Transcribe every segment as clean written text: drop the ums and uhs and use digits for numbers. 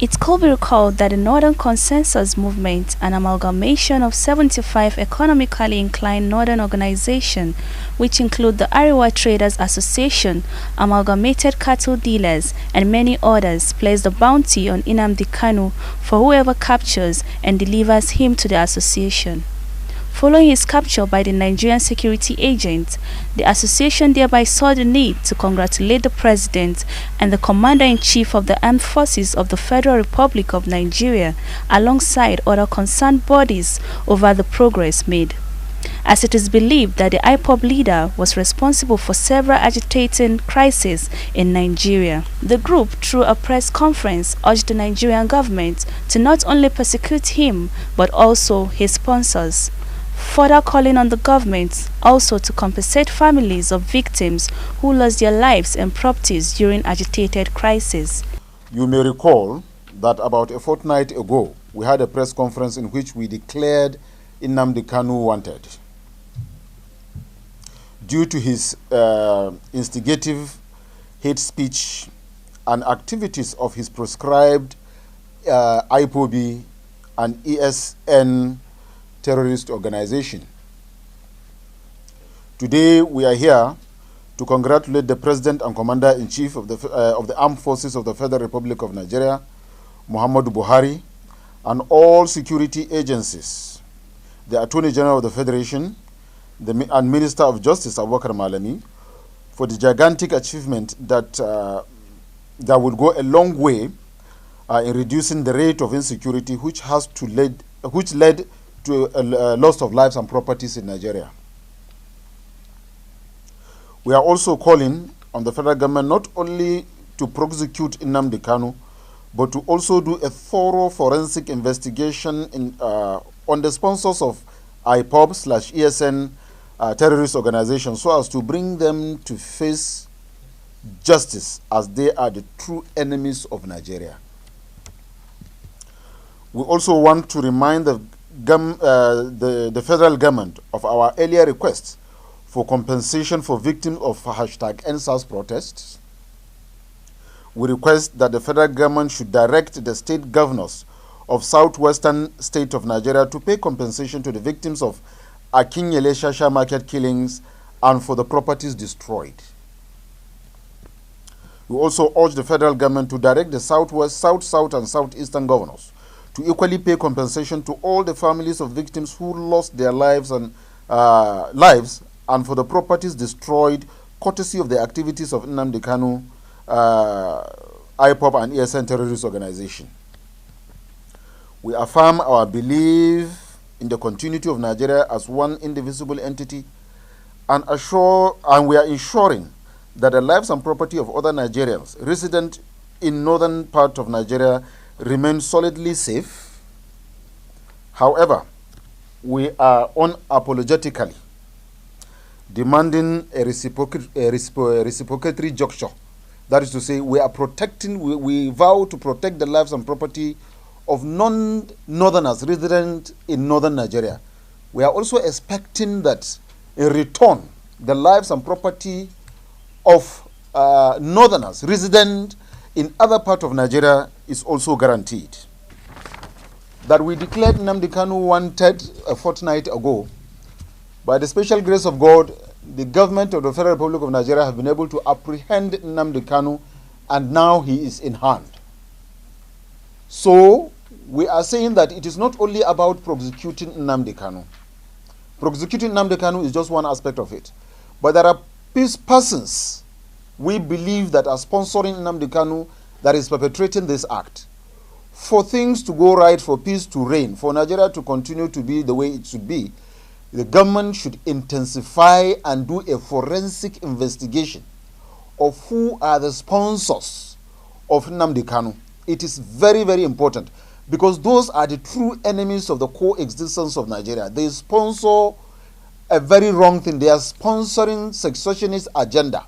It could be recalled that the Northern Consensus Movement, an amalgamation of 75 economically inclined northern organizations, which include the Ariwa Traders Association, Amalgamated Cattle Dealers, and many others, placed a bounty on Nnamdi KANU for whoever captures and delivers him to the association. Following his capture by the Nigerian security agents, the association thereby saw the need to congratulate the President and the Commander-in-Chief of the Armed Forces of the Federal Republic of Nigeria alongside other concerned bodies over the progress made, as it is believed that the IPOB leader was responsible for several agitating crises in Nigeria. The group, through a press conference, urged the Nigerian government to not only persecute him but also his sponsors, further calling on the government also to compensate families of victims who lost their lives and properties during agitated crises. You may recall that about a fortnight ago, we had a press conference in which we declared Nnamdi KANU wanted due to his instigative hate speech and activities of his proscribed IPOB and ESN terrorist organization. Today we are here to congratulate the President and Commander-in-Chief of the Armed Forces of the Federal Republic of Nigeria, Muhammadu Buhari, and all security agencies, the Attorney General of the Federation, and Minister of Justice, Awwal Malami, for the gigantic achievement that will go a long way in reducing the rate of insecurity which led to a loss of lives and properties in Nigeria. We are also calling on the federal government not only to prosecute Nnamdi KANU, but to also do a thorough forensic investigation on the sponsors of IPOB/ESN terrorist organizations, so as to bring them to face justice, as they are the true enemies of Nigeria. We also want to remind the federal government of our earlier request for compensation for victims of #EndSARS protests. We request that the federal government should direct the state governors of southwestern state of Nigeria to pay compensation to the victims of Akinyele Shasha market killings and for the properties destroyed. We also urge the federal government to direct the southwest, south, and southeastern governors to equally pay compensation to all the families of victims who lost their lives and for the properties destroyed courtesy of the activities of Nnamdi KANU, IPOB, and ESN terrorist organization. We affirm our belief in the continuity of Nigeria as one indivisible entity, and we are ensuring that the lives and property of other Nigerians resident in northern part of Nigeria remain solidly safe. However, we are unapologetically demanding a reciprocatory gesture. That is to say, we vow to protect the lives and property of non-northerners resident in northern Nigeria. We are also expecting that in return, the lives and property of northerners resident in other parts of Nigeria is also guaranteed. That we declared Nnamdi KANU wanted a fortnight ago. By the special grace of God, the government of the Federal Republic of Nigeria have been able to apprehend Nnamdi KANU, and now he is in hand. So we are saying that it is not only about prosecuting Nnamdi KANU. Prosecuting Nnamdi KANU is just one aspect of it. But there are persons we believe that are sponsoring Nnamdi KANU that is perpetrating this act. For things to go right, for peace to reign, for Nigeria to continue to be the way it should be, the government should intensify and do a forensic investigation of who are the sponsors of Nnamdi KANU. It is very, very important, because those are the true enemies of the coexistence of Nigeria. They sponsor a very wrong thing. They are sponsoring secessionist agenda.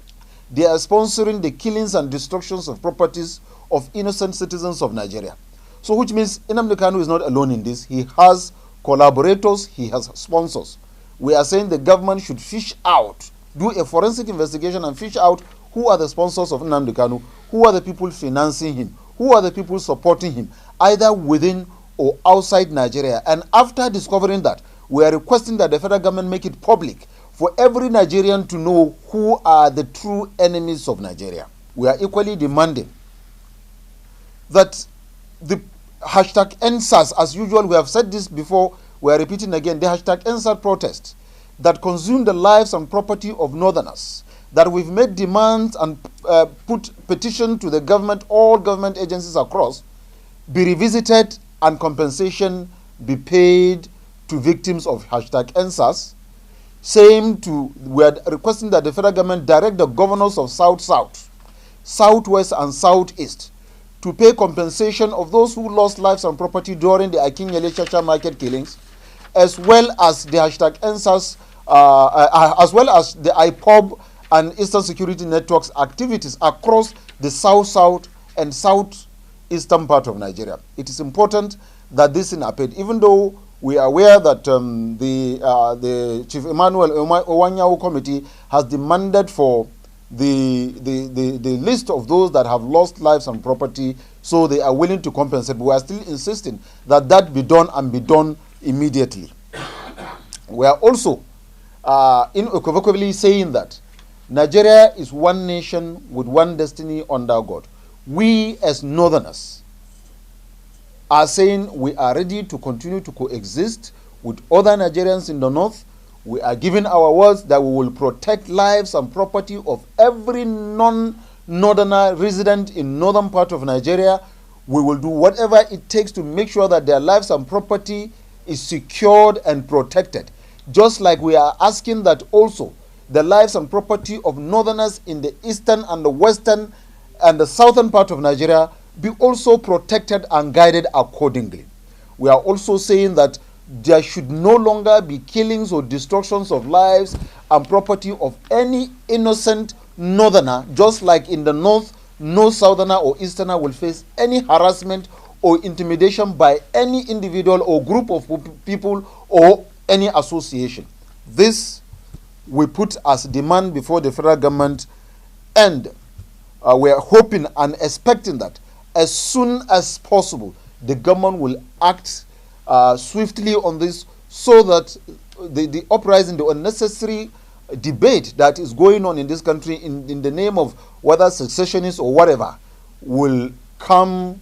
They are sponsoring the killings and destructions of properties of innocent citizens of Nigeria. So which means Nnamdi KANU is not alone in this. He has collaborators, he has sponsors. We are saying the government should fish out, do a forensic investigation and fish out who are the sponsors of Nnamdi KANU, who are the people financing him, who are the people supporting him, either within or outside Nigeria. And after discovering that, we are requesting that the federal government make it public for every Nigerian to know who are the true enemies of Nigeria. We are equally demanding that the hashtag NSAS, as usual, we have said this before, we are repeating again, the hashtag NSAS protest that consumed the lives and property of Northerners, that we've made demands and put petition to the government, all government agencies across, be revisited and compensation be paid to victims of hashtag NSAS. We are requesting that the federal government direct the governors of South-South, Southwest and Southeast to pay compensation of those who lost lives and property during the Akinyele Chacha market killings, as well as the hashtag NSAS, as well as the IPOB and Eastern Security Networks activities across the South-South and Southeastern part of Nigeria. It is important that this is paid, even though we are aware that the Chief Emmanuel Owanyawu Committee has demanded for the list of those that have lost lives and property, so they are willing to compensate. But we are still insisting that that be done and be done immediately. We are also unequivocally saying that Nigeria is one nation with one destiny under God. We as Northerners are saying we are ready to continue to coexist with other Nigerians in the north. We are giving our words that we will protect lives and property of every non-northerner resident in northern part of Nigeria. We will do whatever it takes to make sure that their lives and property is secured and protected. Just like we are asking that also the lives and property of northerners in the eastern and the western and the southern part of Nigeria be also protected and guided accordingly. We are also saying that there should no longer be killings or destructions of lives and property of any innocent northerner, just like in the north, no southerner or easterner will face any harassment or intimidation by any individual or group of people or any association. This we put as demand before the federal government, and we are hoping and expecting that as soon as possible the government will act swiftly on this, so that the uprising, the unnecessary debate that is going on in this country in the name of whether secessionists or whatever will come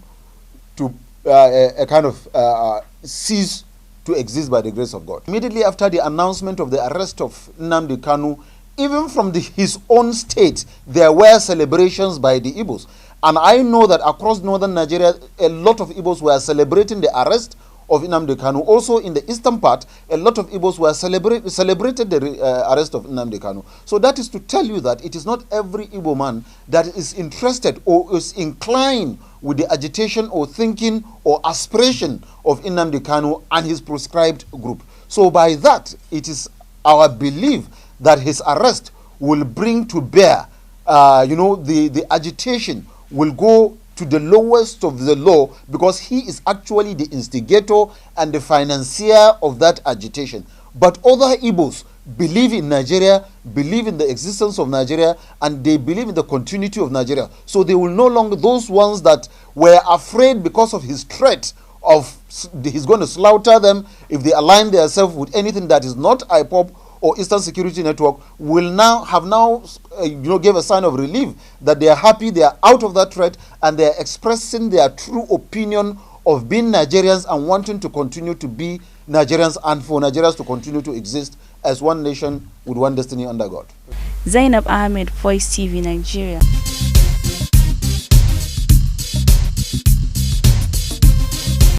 to a kind of cease to exist by the grace of God. Immediately after the announcement of the arrest of Nnamdi KANU, even from his own state, there were celebrations by the Igbos. And I know that across northern Nigeria, a lot of Igbos were celebrating the arrest of Nnamdi KANU. Also in the eastern part, a lot of Igbos were celebrated the arrest of Nnamdi KANU. So that is to tell you that it is not every Igbo man that is interested or is inclined with the agitation or thinking or aspiration of Nnamdi KANU and his proscribed group. So by that, it is our belief that his arrest will bring to bear, the agitation will go to the lowest of the law, because he is actually the instigator and the financier of that agitation. But other Igbos believe in Nigeria, believe in the existence of Nigeria, and they believe in the continuity of Nigeria. So they will no longer, those ones that were afraid because of his threat of he's going to slaughter them if they align themselves with anything that is not IPOB or Eastern Security Network, will now give a sign of relief that they are happy, they are out of that threat, and they are expressing their true opinion of being Nigerians and wanting to continue to be Nigerians, and for Nigerians to continue to exist as one nation with one destiny under God. Zainab Ahmed, Voice TV, Nigeria.